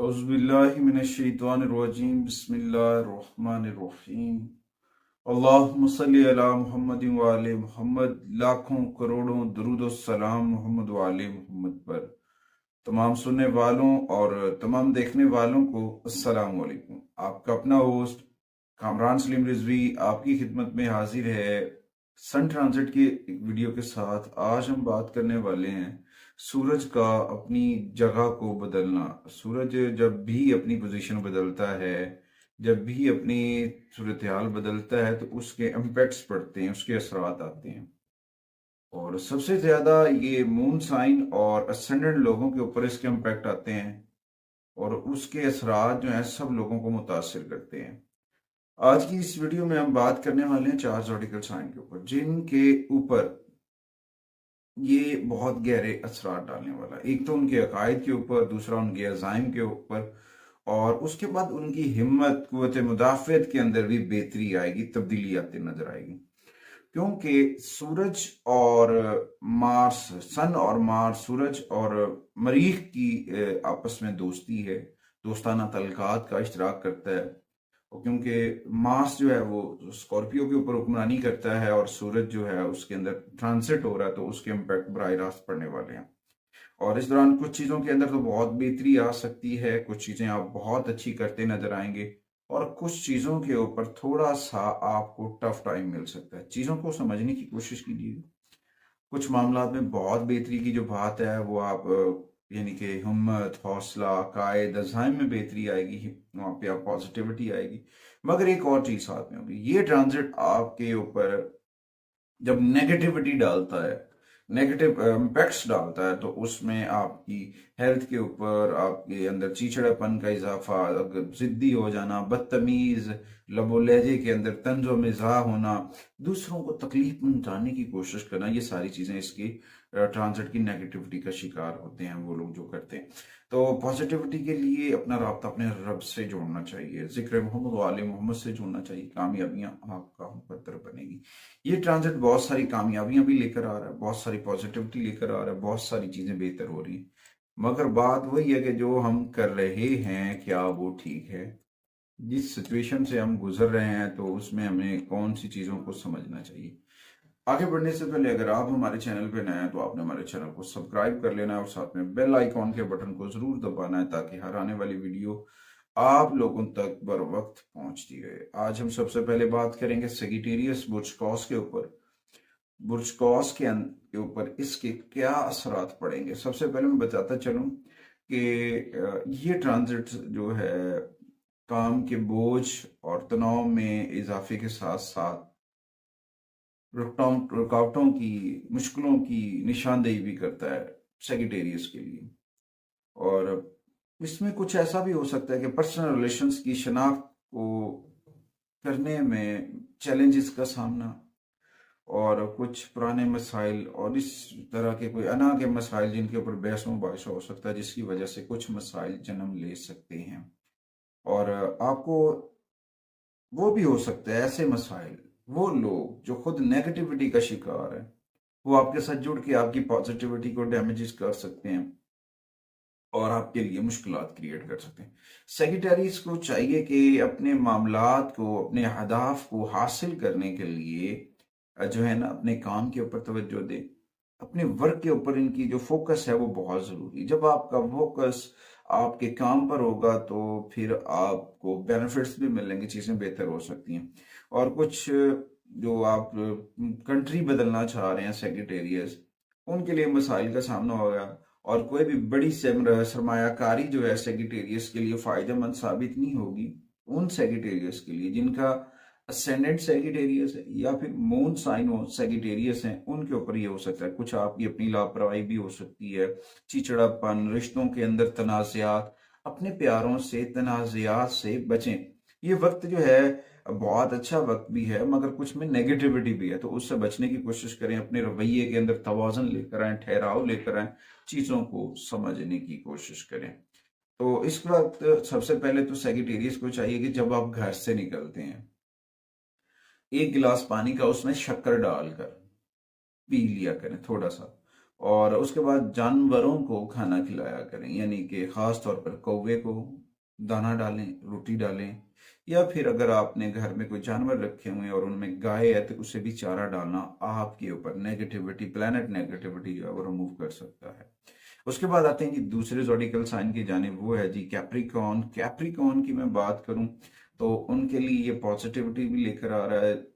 औज़ुबिल्लाहिमिनश्शैतानिर्रजीम बिस्मिल्लाहिर्रहमानिर्रहीम अल्लाहुम्मा सल्लि अला मुहम्मदिन व आले मुहम्मद। लाखों करोड़ों दरूद और सलाम मोहम्मद व आले मोहम्मद पर। तमाम सुनने वालों और तमाम देखने वालों को अस्सलाम वालेकुम। आपका अपना होस्ट कामरान सलीम रिजवी आपकी खिदमत में हाजिर है सन ट्रांजिट के एक वीडियो के साथ। आज हम बात करने वाले हैं सूरज का अपनी जगह को बदलना। सूरज जब भी अपनी पोजीशन बदलता है, जब भी अपनी सूरत हाल बदलता है तो उसके इम्पैक्ट्स पड़ते हैं, उसके असरात आते हैं। और सबसे ज्यादा ये मून साइन और असेंडेंट लोगों के ऊपर इसके इम्पैक्ट आते हैं और उसके असरात जो हैं सब लोगों को मुतासिर करते हैं। आज की इस वीडियो में हम बात करने वाले हैं 4 ज़ोडिकल साइन के ऊपर, जिनके ऊपर ये बहुत गहरे असरात डालने वाला है। एक तो उनके अकायद के ऊपर, दूसरा उनके अज़ाइम के ऊपर, और उसके बाद उनकी हिम्मत, कुव्वत मुदाफ़ियत के अंदर भी बेहतरी आएगी, तब्दीली आती नजर आएगी। क्योंकि सूरज और मार्स, सन और मार्स, सूरज और मरीख की आपस में दोस्ती है, दोस्ताना तल्कात का इश्तराक करता है। और क्योंकि मार्स जो है वो स्कॉर्पियो के ऊपर हुक्मरानी करता है और सूरज जो है उसके अंदर ट्रांसिट हो रहा है, तो उसके इम्पैक्ट बराह रास्त पड़ने वाले हैं। और इस दौरान कुछ चीज़ों के अंदर तो बहुत बेहतरी आ सकती है, कुछ चीज़ें आप बहुत अच्छी करते नजर आएंगे, और कुछ चीज़ों के ऊपर थोड़ा सा आपको टफ टाइम मिल सकता है। चीज़ों को समझने की कोशिश कीजिए। कुछ मामला में बहुत बेहतरी की जो बात है वो आप यानी कि हिम्मत, हौसला, कायद, अज़ाइम में बेहतरी आएगी, वहाँ पे आप पॉजिटिविटी आएगी। मगर एक और चीज़ साथ में होगी, ये ट्रांजिट आपके ऊपर जब नेगेटिविटी डालता है, नेगेटिव इम्पैक्ट्स डालता है, तो उसमें आपकी हेल्थ के ऊपर, आपके अंदर चिड़चिड़ापन का इजाफा, जिद्दी हो जाना, बदतमीज, लबो लहजे के अंदर तंज़ो मिज़ाह होना, दूसरों को तकलीफ पहुंचाने की कोशिश करना, ये सारी चीज़ें इसकी ट्रांजिट की नेगेटिविटी का शिकार होते हैं वो लोग जो करते हैं। तो पॉजिटिविटी के लिए अपना राब्ता अपने रब से जोड़ना चाहिए, जिक्र मोहम्मद वाले मोहम्मद से जोड़ना चाहिए। कामयाबियां आपका मुकद्दर बनेगी। ये ट्रांजिट बहुत सारी कामयाबियां भी लेकर आ रहा है, बहुत सारी पॉजिटिविटी लेकर आ रहा है, बहुत सारी चीजें बेहतर हो रही हैं। मगर बात वही है कि जो हम कर रहे हैं क्या वो ठीक है? जिस सिचुएशन से हम गुजर रहे हैं तो उसमें हमें कौन सी चीजों को समझना चाहिए। आगे बढ़ने से पहले अगर आप हमारे चैनल पे नए हैं तो आपने हमारे चैनल को सब्सक्राइब कर लेना है और साथ में बेल आइकॉन के बटन को जरूर दबाना है, ताकि हर आने वाली वीडियो आप लोगों तक बर वक्त पहुंचती रहे। आज हम सबसे पहले बात करेंगे सेगिटेरियस बुर्ज कॉस के ऊपर। बुर्ज कॉस के ऊपर इसके क्या असरात पड़ेंगे। सबसे पहले मैं बताता चलूं कि ये ट्रांजिट जो है काम के बोझ और तनाव में इजाफे के साथ साथ रुकावटों की, मुश्किलों की निशानदेही भी करता है सेगिटेरियस के लिए। और इसमें कुछ ऐसा भी हो सकता है कि पर्सनल रिलेशंस की शनाख्त को करने में चैलेंजेस का सामना, और कुछ पुराने मसाइल और इस तरह के कोई अना के मसाइल जिनके ऊपर बहस मुबाहिसा हो सकता है, जिसकी वजह से कुछ मसाइल जन्म ले सकते हैं। और आपको वो भी हो सकता है ऐसे मसाइल, वो लोग जो खुद नेगेटिविटी का शिकार है, वो आपके साथ जुड़ के आपकी पॉजिटिविटी को डैमेजेस कर सकते हैं और आपके लिए मुश्किलात क्रिएट कर सकते हैं। सेक्रेटरीज को चाहिए कि अपने मामलात को, अपने अहदाफ को हासिल करने के लिए जो है ना, अपने काम के ऊपर तवज्जो दे, अपने वर्क के ऊपर इनकी जो फोकस है वो बहुत ज़रूरी। जब आपका फोकस आपके काम पर होगा तो फिर आपको बेनिफिट्स भी मिलेंगे, चीज़ें बेहतर हो सकती हैं। और कुछ जो आप कंट्री बदलना चाह रहे हैं सेक्रेटेरियस, उनके लिए मसाइल का सामना होगा। और कोई भी बड़ी सरमायाकारी जो है सेक्रेटेरियस के लिए फ़ायदेमंद साबित नहीं होगी उन सेक्रेटेरियस के लिए जिनका असेंडेंट सेगिटेरियस है या फिर मून साइन हो सेगिटेरियस हैं। उनके ऊपर ये हो सकता है, कुछ आपकी अपनी लापरवाही भी हो सकती है, चिड़चिड़ापन, रिश्तों के अंदर तनाज़ात। अपने प्यारों से तनाज़ात से बचें। ये वक्त जो है बहुत अच्छा वक्त भी है, मगर कुछ में नेगेटिविटी भी है, तो उससे बचने की कोशिश करें। अपने रवैये के अंदर तवाज़ुन लेकर आए, ठहराव लेकर आए, चीज़ों को समझने की कोशिश करें। तो इस वक्त सबसे पहले तो सेगिटेरियस को चाहिए कि जब आप घर से निकलते हैं, एक गिलास पानी का उसमें शक्कर डालकर पी लिया करें थोड़ा सा। और उसके बाद जानवरों को खाना खिलाया करें, यानी कि खास तौर पर कौवे को दाना डालें, रोटी डालें, या फिर अगर आपने घर में कोई जानवर रखे हुए हैं और उनमें गाय है तो उसे भी चारा डालना आपके ऊपर नेगेटिविटी, प्लैनेट नेगेटिविटी जो है वो रिमूव कर सकता है। उसके बाद आते हैं जी दूसरे ज़ोडिकल साइन की जानिब, वो है जी कैप्रिकॉर्न। कैप्रिकॉर्न की मैं बात करूं तो उनके लिए ये पॉजिटिविटी भी लेकर आ रहा है।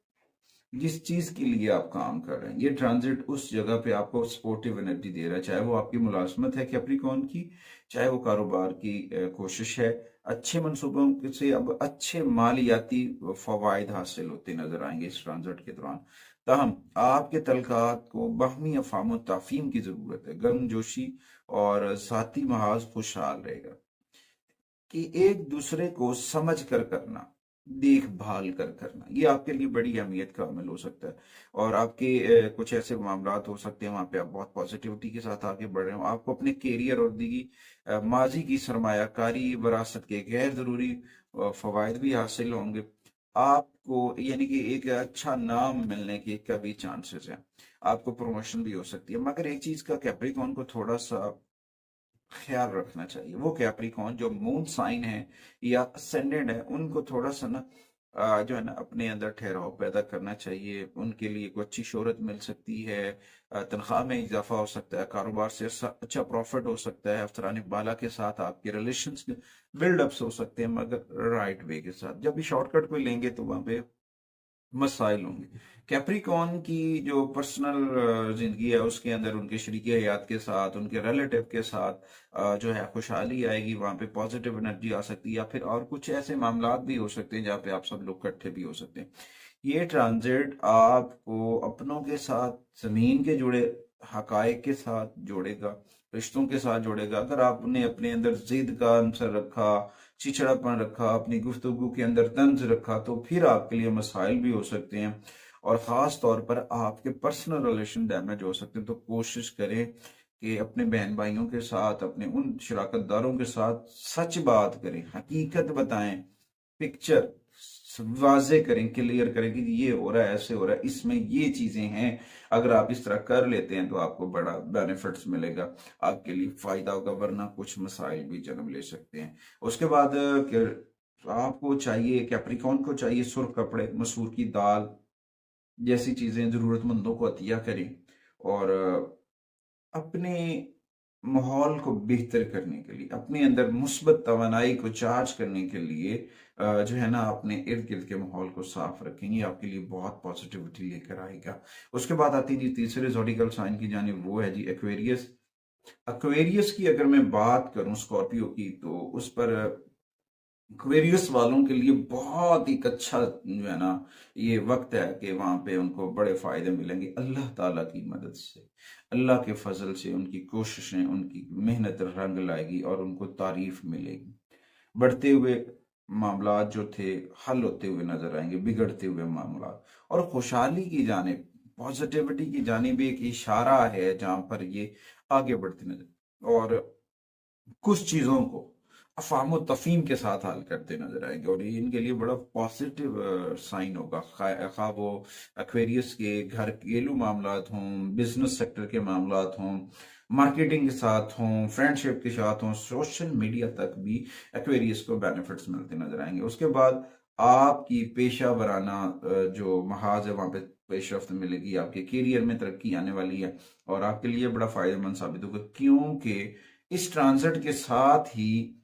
जिस चीज के लिए आप काम कर रहे हैं ये ट्रांजिट उस जगह पे आपको सपोर्टिव एनर्जी दे रहा है, चाहे वो आपकी मुलाजमत है कैप्रिकॉर्न की, चाहे वो कारोबार की कोशिश है। अच्छे मंसूबों से अब अच्छे मालियाती फवायद हासिल होते नजर आएंगे इस ट्रांजिट के दौरान। ताहम आपके तलकात को बाहमी अफाम ताफीम की जरूरत है, गर्मजोशी और साथी महाज खुशहाल रहेगा कि एक दूसरे को समझ कर करना, देखभाल कर करना, ये आपके लिए बड़ी अहमियत का अमल हो सकता है। और आपके कुछ ऐसे मामलात हो सकते हैं वहां पे आप बहुत पॉजिटिविटी के साथ आगे बढ़ रहे हो, आपको अपने कैरियर और दीगी माजी की सरमायाकारी, विरासत के गैर जरूरी फवायद भी हासिल होंगे। आपको यानी कि एक अच्छा नाम मिलने के का भी चांसेस है, आपको प्रमोशन भी हो सकती है। मगर एक चीज का कैप्रिकॉर्न को थोड़ा सा ख्याल रखना चाहिए, वो कैप्रिकॉर्न जो मून साइन है या असेंडेंट है उनको थोड़ा सा ना जो है ना अपने अंदर ठहराव पैदा करना चाहिए। उनके लिए कोई अच्छी शोहरत मिल सकती है, तनख्वाह में इजाफा हो सकता है, कारोबार से अच्छा प्रॉफिट हो सकता है, अफसरान बाला के साथ आपके रिलेशंस बिल्डअप्स हो सकते हैं, मगर राइट वे के साथ। जब भी शॉर्टकट कोई लेंगे तो वहां पे मसाइल होंगे। कैप्रिकॉर्न की जो पर्सनल जिंदगी है उसके अंदर उनके शरीक हयात के साथ, उनके रिलेटिव के साथ जो है खुशहाली आएगी, वहां पे पॉजिटिव एनर्जी आ सकती है, या फिर और कुछ ऐसे मामलात भी हो सकते हैं जहाँ पे आप सब लोग इकट्ठे भी हो सकते हैं। ये ट्रांजिट आपको अपनों के साथ, जमीन के जुड़े हकायक के साथ जोड़ेगा, रिश्तों के साथ जोड़ेगा। अगर आपने अपने अंदर जिद का अंसर रखा, चिड़चिड़ापन रखा, अपनी गुफ्तगू के अंदर तंज रखा, तो फिर आपके लिए मसाइल भी हो सकते हैं और ख़ास तौर पर आपके पर्सनल रिलेशन डैमेज हो सकते हैं। तो कोशिश करें कि अपने बहन भाइयों के साथ, अपने उन शराकतदारों के साथ सच बात करें, हकीकत बताएं, पिक्चर वाजे करें, क्लियर करें कि ये हो रहा है, ऐसे हो रहा है, इसमें ये चीजें हैं। अगर आप इस तरह कर लेते हैं तो आपको बड़ा बेनिफिट्स मिलेगा, आपके लिए फायदा होगा, वरना कुछ मसाइल भी जन्म ले सकते हैं। उसके बाद आपको चाहिए, कैप्रिकॉर्न को चाहिए सुर्ख कपड़े, मसूर की दाल जैसी चीजें जरूरतमंदों को अतिया करें, और अपने माहौल को बेहतर करने के लिए, अपने अंदर मुस्बत तवानाई को चार्ज करने के लिए जो है ना अपने इर्द गिर्द के माहौल को साफ रखेंगे, आपके लिए बहुत पॉजिटिविटी लेकर आएगा। उसके बाद आती जी तीसरे ज़ोडिकल साइन की जानिब, वो है जी एक्वेरियस। एक्वेरियस की अगर मैं बात करूं स्कॉर्पियो की, तो उस पर एक्वेरियस वालों के लिए बहुत ही अच्छा जो है ना ये वक्त है कि वहां पे उनको बड़े फायदे मिलेंगे अल्लाह ताला की मदद से, अल्लाह के फजल से। उनकी कोशिशें, उनकी मेहनत रंग लाएगी और उनको तारीफ मिलेगी। बढ़ते हुए मामलात जो थे हल होते हुए नजर आएंगे, बिगड़ते हुए मामलात, और खुशहाली की जानिब, पॉजिटिविटी की जानिब एक इशारा है जहां पर ये आगे बढ़ते नजर, और कुछ चीजों को अफाम तफीम के साथ हल करते नजर आएंगे, और ये इनके लिए बड़ा पॉजिटिव साइन होगा। खा वो एक्वेरियस के घरेलू मामलात हों, बिजनेस सेक्टर के मामलात हों, मार्केटिंग के साथ हों, फ्रेंडशिप के साथ हों, सोशल मीडिया तक भी एक्वेरियस को बेनिफिट्स मिलते नजर आएंगे। उसके बाद आपकी पेशा वराना जो महाज है वहां पे पेशरफ्त मिलेगी, आपके करियर में तरक्की आने वाली है, और आपके लिए बड़ा फायदेमंद साबित होगा, क्योंकि इस ट्रांजिट के साथ ही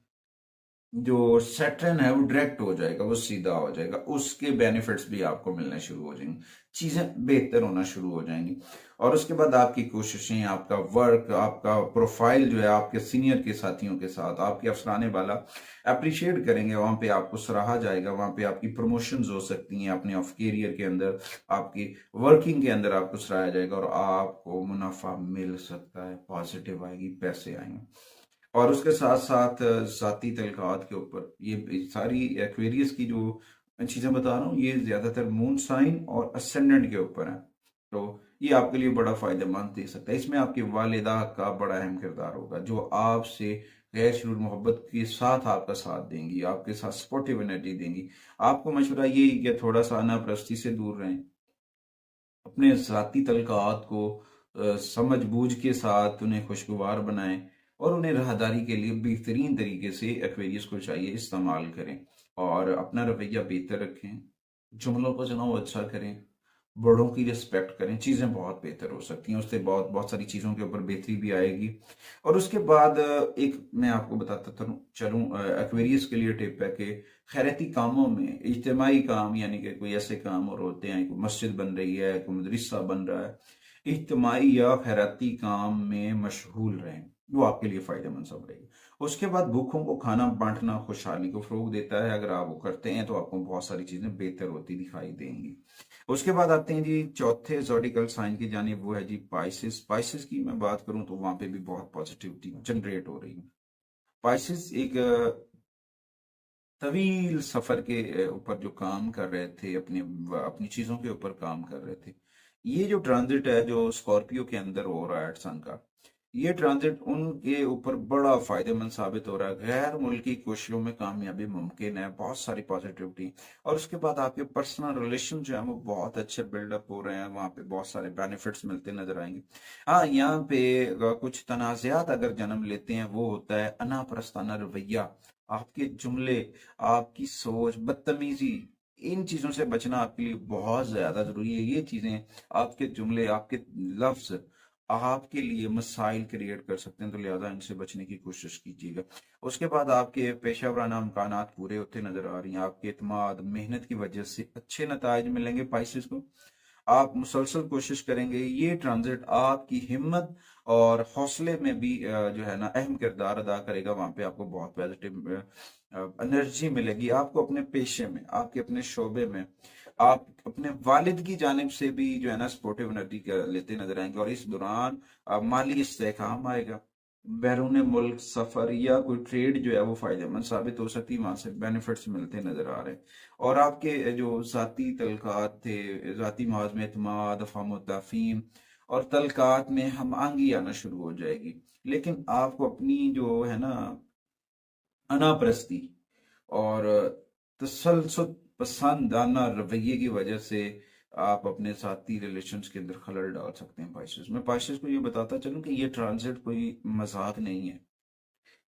जो सैटर्न है वो डायरेक्ट हो जाएगा, वो सीधा हो जाएगा, उसके बेनिफिट्स भी आपको मिलने शुरू हो जाएंगे, चीजें बेहतर होना शुरू हो जाएंगी। और उसके बाद आपकी कोशिशें, आपका वर्क, आपका प्रोफाइल जो है आपके सीनियर के साथियों के साथ, आपके अफसराने वाला अप्रिशिएट करेंगे, वहां पे आपको सराहा जाएगा, वहां पे आपकी प्रमोशंस हो सकती हैं, अपने ऑफ कैरियर के अंदर, आपकी वर्किंग के अंदर आपको सराहा जाएगा, और आपको मुनाफा मिल सकता है, पॉजिटिव आएगी, पैसे आएंगे। और उसके साथ साथ जाती तलकात के ऊपर, ये सारी एक्वेरियस की जो चीजें बता रहा हूँ ये ज्यादातर मून साइन और असेंडेंट के ऊपर है, तो ये आपके लिए बड़ा फायदेमंद दे सकता है। इसमें आपकी वालिदा का बड़ा अहम किरदार होगा, जो आपसे गैर शुरू मोहब्बत के साथ आपका साथ देंगी, आपके साथ सपोर्टिव एनर्जी देंगी। आपको मशवरा ये कि थोड़ा सा अनापरस्ती से दूर रहें, अपने जाती तलकात को समझ बूझ के साथ उन्हें खुशगवार बनाएं और उन्हें राहदारी के लिए बेहतरीन तरीके से एक्वेरियस को चाहिए इस्तेमाल करें और अपना रवैया बेहतर रखें, जुमलों का चुनाव अच्छा करें, बड़ों की रिस्पेक्ट करें, चीज़ें बहुत बेहतर हो सकती हैं। उससे बहुत बहुत सारी चीज़ों के ऊपर बेहतरी भी आएगी। और उसके बाद एक मैं आपको बताता चलूँ, एक्वेरियस के लिए टिप है कि खैराती कामों में इज्तिमाई काम, यानी कि कोई ऐसे काम और होते हैं, कोई मस्जिद बन रही है, कोई मदरसा बन रहा है, इज्तिमाई या खैराती काम में मशगूल रहें, वो आपके लिए फ़ायदेमंद सब रहेगी। उसके बाद भूखों को खाना बांटना खुशहाली को फ़रोग़ देता है। अगर आप वो करते हैं तो आपको बहुत सारी चीज़ें बेहतर होती दिखाई देंगी। उसके बाद आते हैं जी चौथे ज़ोडिकल साइन की जानिब, वो है जी पाइसेस। पाइसेस की मैं बात करूं तो वहां पे भी बहुत पॉजिटिविटी जनरेट हो रही है। पाइसेस एक तवील सफर के ऊपर जो काम कर रहे थे, अपने अपनी चीजों के ऊपर काम कर रहे थे। ये जो ट्रांजिट है जो स्कॉर्पियो के अंदर हो रहा है सन का, ये ट्रांजिट उनके ऊपर बड़ा फायदेमंद साबित हो रहा है। गैर मुल्की कोशिशों में कामयाबी मुमकिन है, बहुत सारी पॉजिटिविटी। और उसके बाद आपके पर्सनल रिलेशन जो है वो बहुत अच्छे बिल्डअप हो रहे हैं, वहां पे बहुत सारे बेनिफिट्स मिलते नजर आएंगे। हाँ, यहाँ पे कुछ तनाज़ात अगर जन्म लेते हैं, वो होता है अनापरस्ताना रवैया, आपके जुमले, आपकी सोच, बदतमीजी, इन चीजों से बचना आपके लिए बहुत ज्यादा जरूरी है। ये चीजें, आपके जुमले, आपके लफ्ज आपके लिए मसाइल क्रिएट कर सकते हैं, तो लिहाजा इनसे बचने की कोशिश कीजिएगा। उसके बाद आपके पेशा वराना इम्कानात पूरे होते नजर आ रही हैं। आपके इत्मीनान, मेहनत की वजह से अच्छे नताइज मिलेंगे पाइसेस को। आप मुसलसल कोशिश करेंगे। ये ट्रांजिट आपकी हिम्मत और हौसले में भी जो है ना अहम किरदार अदा करेगा। वहां पे आपको बहुत पॉजिटिव एनर्जी मिलेगी। आपको अपने पेशे में, आपके अपने शोबे में, आप अपने वालिद की जानिब से भी जो है ना सपोर्टिव एनर्जी लेते नजर आएंगे। और इस दौरान माली इस्तेहकाम आएगा। बैरून मुल्क सफर या कोई ट्रेड जो है वो फायदेमंद साबित हो सकती है, वहां से बेनिफिट्स मिलते नजर आ रहे हैं। और आपके जो जाती तलकात थे, जाती माज में एतमाद, अफ़ाम तफ़हीम और तलकात में हम आंगी आना शुरू हो जाएगी। लेकिन आपको अपनी जो है ना अनापरस्ती और तसल्सुल पसंदाना रवैये की वजह से आप अपने साथी रिलेशंस के अंदर खलल डाल सकते हैं पाइसेस। मैं पाइसेस को ये बताता चलूं कि ये ट्रांजिट कोई मजाक नहीं है,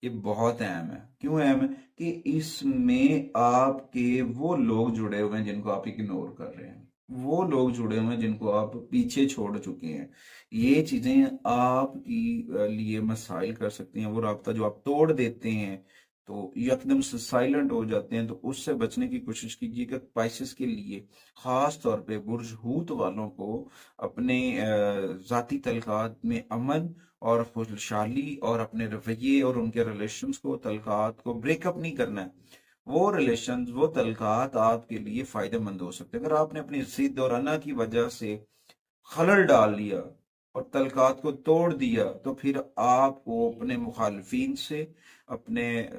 ये बहुत अहम है। क्यों अहम है? कि इसमें आपके वो लोग जुड़े हुए हैं जिनको आप इग्नोर कर रहे हैं, वो लोग जुड़े हुए हैं जिनको आप पीछे छोड़ चुके हैं। ये चीजें आपकी लिए मसाइल कर सकती हैं। वो राब्ता जो आप तोड़ देते हैं तो एकदम से साइलेंट हो जाते हैं, तो उससे बचने की कोशिश कीजिएगा। स्पाइसेस के लिए खास तौर पे बुर्ज हूत वालों को अपने जाती तलकात में अमन और खुशहाली और अपने रवैये और उनके रिलेशंस को, तलकात को ब्रेकअप नहीं करना है। वो रिलेशंस, वो तलकात आपके लिए फायदेमंद हो सकते हैं। अगर आपने अपनी जिद और अना की वजह से खलल डाल लिया और तलकात को तोड़ दिया, तो फिर आपको अपने मुखालफिन से, अपने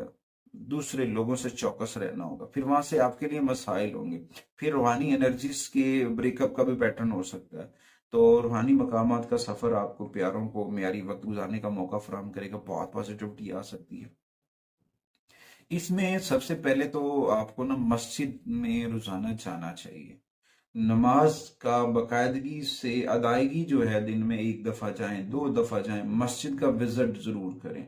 दूसरे लोगों से चौकस रहना होगा। फिर वहां से आपके लिए मसाइल होंगे। फिर रूहानी एनर्जीज के ब्रेकअप का भी पैटर्न हो सकता है। तो रूहानी मकामात का सफर आपको प्यारों को मेयारी वक्त गुजारने का मौका फराहम करेगा। बहुत पॉजिटिविटी आ सकती है इसमें। सबसे पहले तो आपको ना मस्जिद में रोजाना जाना चाहिए। नमाज का बाकायदगी से अदायगी जो है, दिन में एक दफा जाएं, दो दफा जाएं, मस्जिद का विजिट जरूर करें।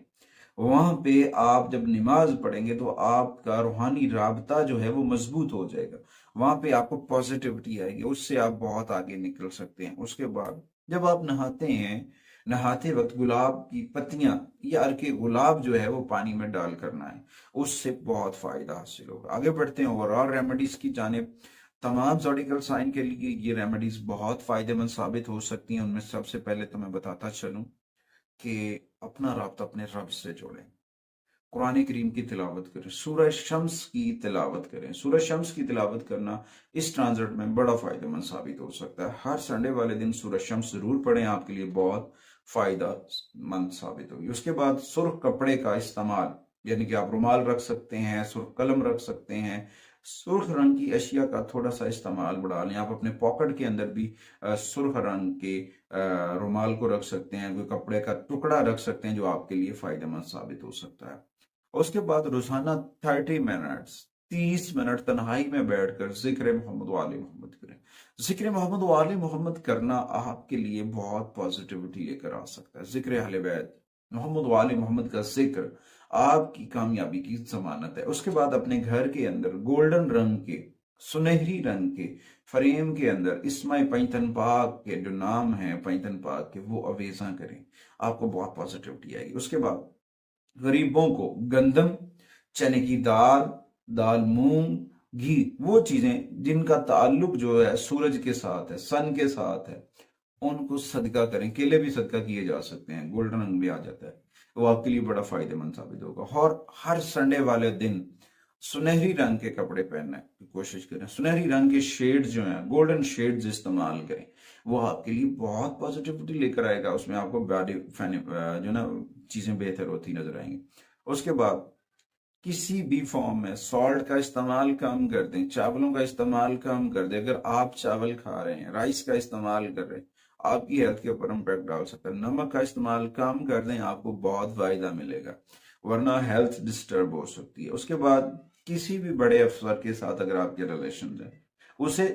वहां पे आप जब नमाज पढ़ेंगे तो आपका रूहानी राबता जो है वो मजबूत हो जाएगा। वहां पे आपको पॉजिटिविटी आएगी, उससे आप बहुत आगे निकल सकते हैं। उसके बाद जब आप नहाते हैं, नहाते वक्त गुलाब की पत्तियां या अर्के गुलाब जो है वो पानी में डाल करना है, उससे बहुत फायदा हासिल होगा। आगे बढ़ते हैं ओवरऑल रेमेडीज की जानिब। तमाम ज़ोडिकल साइन के लिए ये रेमेडीज बहुत फायदेमंद साबित हो सकती हैं। उनमें सबसे पहले तो मैं बताता चलूं कि अपना राब्ता अपने रब से जोड़ें, कुरान करीम की तिलावत करें, सूरह शम्स की तिलावत करें। सूरह शम्स की तिलावत करना इस ट्रांजिट में बड़ा फायदेमंद साबित हो सकता है। हर संडे वाले दिन सूरह शम्स जरूर पढ़ें, आपके लिए बहुत फायदेमंद साबित होगी। उसके बाद सुर्ख कपड़े का इस्तेमाल, यानी कि आप रुमाल रख सकते हैं, सुर्ख कलम रख सकते हैं, सुर्ख रंग की अशिया का थोड़ा सा इस्तेमाल बढ़ा लें। आप अपने पॉकेट के अंदर भी सुर्ख रंग के रुमाल को रख सकते हैं, कोई कपड़े का टुकड़ा रख सकते हैं जो आपके लिए फायदेमंद साबित हो सकता है। उसके बाद रोजाना 30 मिनट्स 30 मिनट तन्हाई में बैठकर जिक्र मोहम्मद वाले मोहम्मद करें। जिक्र मोहम्मद वाले मोहम्मद करना आपके लिए बहुत पॉजिटिविटी लेकर आ सकता है। जिक्र अहले बैत मोहम्मद वाले मोहम्मद का जिक्र आपकी कामयाबी की जमानत है। उसके बाद अपने घर के अंदर गोल्डन रंग के, सुनहरी रंग के फ्रेम के अंदर इस्माई पैंतन पाक के जो नाम है पैंतन पाक के, वो अवेजा करें, आपको बहुत पॉजिटिविटी आएगी। उसके बाद गरीबों को गंदम, चने की दाल, दाल मूंग, घी, वो चीजें जिनका ताल्लुक जो है सूरज के साथ है, सन के साथ है, उनको सदका करें। केले भी सदका किए जा सकते हैं, गोल्डन रंग भी आ जाता है, वो आपके लिए बड़ा फायदेमंद साबित होगा। और हर संडे वाले दिन सुनहरी रंग के कपड़े पहनने की कोशिश करें। सुनहरी रंग के शेड्स जो हैं, गोल्डन शेड्स इस्तेमाल करें, वो आपके लिए बहुत पॉजिटिविटी लेकर आएगा। उसमें आपको बॉडी जो ना चीजें बेहतर होती नजर आएंगी। उसके बाद किसी भी फॉर्म में सॉल्ट का इस्तेमाल कम कर दें, चावलों का इस्तेमाल कम कर दें। अगर आप चावल खा रहे हैं, राइस का इस्तेमाल कर रहे हैं, आपकी हेल्थ के ऊपर इम्पैक्ट डाल सकता है। नमक का इस्तेमाल कम कर दें, आपको बहुत फायदा मिलेगा, वरना हेल्थ डिस्टर्ब हो सकती है। उसके बाद किसी भी बड़े अफसर के साथ अगर आपके रिलेशन है, उसे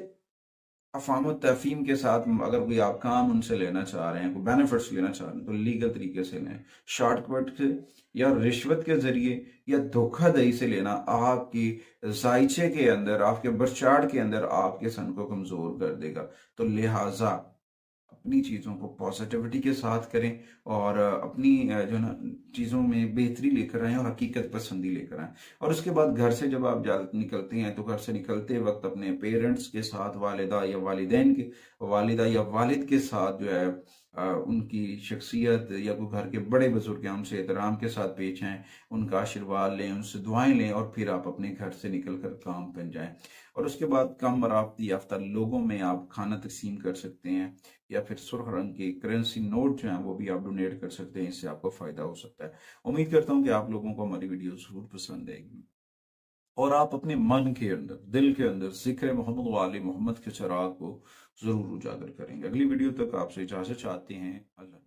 अफाम तफहीम के साथ अगर कोई आप काम उनसे लेना चाह रहे हैं, कोई बेनिफिट्स लेना चाह रहे हैं, तो लीगल तरीके से लें। शॉर्टकट से या रिश्वत के जरिए या धोखाधड़ी से लेना आपकी जायचे के अंदर, आपके बर्चार्ड के अंदर आपके सन को कमजोर कर देगा। तो लिहाजा अपनी चीज़ों को पॉजिटिविटी के साथ करें और अपनी जो ना चीज़ों में बेहतरी लेकर आएं और हकीकत पसंदी लेकर आएं। और उसके बाद घर से जब आप निकलते हैं, तो घर से निकलते वक्त अपने पेरेंट्स के साथ, वालिदा या वालिदैन के, वालिदा या वालिद के साथ जो है उनकी शख्सियत या कोई घर के बड़े बुजुर्ग हैं, उनसे एहतराम के साथ पेश आएं, उनका आशीर्वाद लें, उनसे दुआएं लें और फिर आप अपने घर से निकल कर काम पर जाएं। और उसके बाद कम मराफती याफ्ता लोगों में आप खाना तकसीम कर सकते हैं, या फिर सुर्ख रंग के करेंसी नोट जो हैं वो भी आप डोनेट कर सकते हैं, इससे आपको फायदा हो सकता है। उम्मीद करता हूं कि आप लोगों को हमारी वीडियो जरूर पसंद आएगी और आप अपने मन के अंदर, दिल के अंदर जिक्र मोहम्मद वाले मोहम्मद के चिराग को जरूर उजागर करेंगे। अगली वीडियो तक आपसे इजाजत चाहते हैं। अल्लाह।